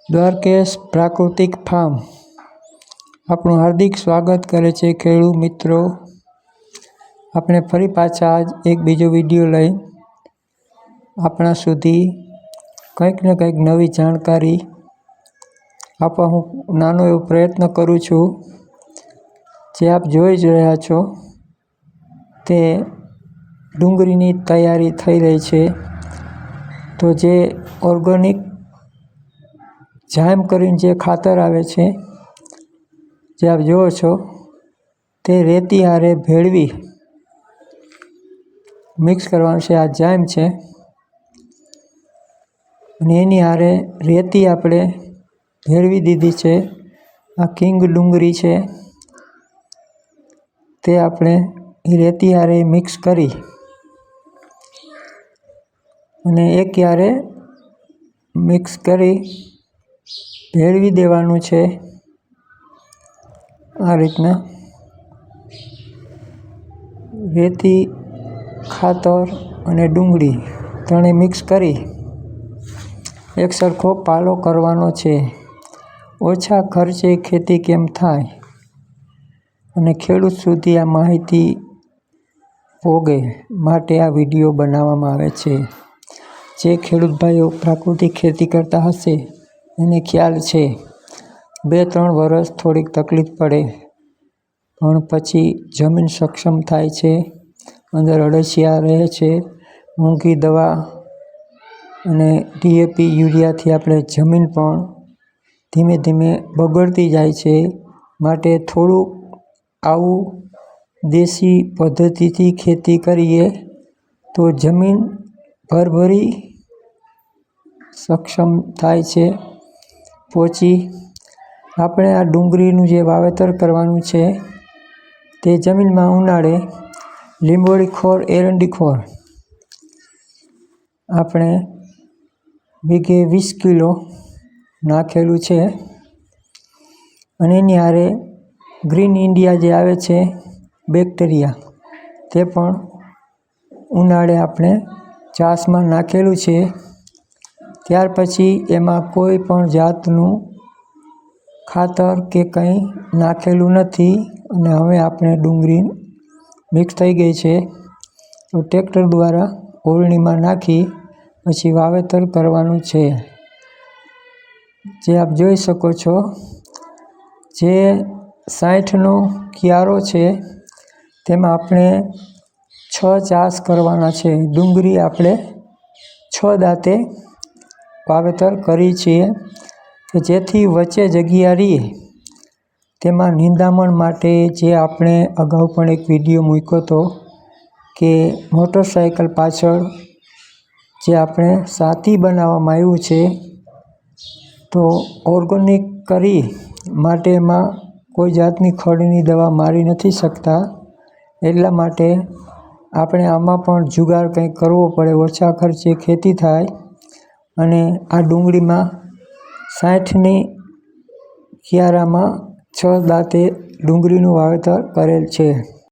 દ્વારકેશ પ્રાકૃતિક ફાર્મ આપણું હાર્દિક સ્વાગત કરે છે ખેડૂત મિત્રો। આપણે ફરી પાછા આજ એક બીજો વિડીયો લઈ આપણા સુધી કંઈક ને કંઈક નવી જાણકારી આપવા હું નાનો એવો પ્રયત્ન કરું છું। જે આપ જોઈ જ રહ્યા છો તે ડુંગળીની તૈયારી થઈ રહી છે। તો જે ઓર્ગેનિક જામ કરીને જે ખાતર આવે છે જે આપ જુઓ છો તે રેતી હારે ભેળવી મિક્સ કરવાનું છે। આ જામ છે અને એની હારે રેતી આપણે ભેળવી દીધી છે। આ કિંગ ડુંગળી છે તે આપણે એ રેતી હારે મિક્સ કરી અને એક હારે મિક્સ કરી ભેળવી દેવાનું છે। આ રીતના રેતી ખાતર અને ડુંગળી ત્રણેય મિક્સ કરી એક સરખો પાલો કરવાનો છે। ઓછા ખર્ચે ખેતી કેમ થાય અને ખેડૂત સુધી આ માહિતી પોગે માટે આ વિડીયો બનાવવામાં આવે છે। જે ખેડૂત ભાઈઓ પ્રાકૃતિક ખેતી કરતા હશે એને ખ્યાલ છે 2-3 વર્ષ થોડીક તકલીફ પડે પણ પછી જમીન સક્ષમ થાય છે। અંદર અળસિયા રહે છે, મોંઘી દવા અને ડીએપી યુરિયાથી આપણે જમીન પણ ધીમે ધીમે બગડતી જાય છે। માટે થોડુંક આવું દેશી પદ્ધતિથી ખેતી કરીએ તો જમીન ભરભરી સક્ષમ થાય છે। પછી આપણે આ ડુંગળીનું જે વાવેતર કરવાનું છે તે જમીનમાં ઉનાળે લીંબોળી ખોળ એરંડી ખોળ આપણે વીઘે 20 કિલો નાખેલું છે અને એની હારે ગ્રીન ઇન્ડિયા જે આવે છે બેક્ટેરિયા તે પણ ઉનાળે આપણે ચાસમાં નાખેલું છે। ત્યાર પછી એમાં કોઈ પણ જાતનું ખાતર કે કંઈ નાખેલું નથી અને હવે આપણે ડુંગળી મિક્સ થઈ ગઈ છે તો ટ્રેક્ટર દ્વારા ઓરણીમાં નાખી પછી વાવેતર કરવાનું છે। જે આપ જોઈ શકો છો જે 60નો ક્યારો છે તેમાં આપણે 6 ચાસ કરવાના છે। ડુંગળી આપણે 6 દાંતે વાવેતર કરી છીએ કે જેથી વચ્ચે જગ્યા રહે તેમાં નિંદામણ માટે જે આપણે અગાઉ પણ એક વિડીયો મૂક્યો હતો કે મોટરસાઇકલ પાછળ જે આપણે સાથી બનાવવામાં આવ્યું છે તો ઓર્ગેનિક કરી માટે એમાં કોઈ જાતની ખડની દવા મારી નથી શકતા। એટલા માટે આપણે આમાં પણ જુગાર કંઈક કરવો પડે, ઓછા ખર્ચે ખેતી થાય અને આ ડુંગળીમાં 60ની ક્યારામાં 6 દાંતે ડુંગળીનું વાવેતર કરેલ છે।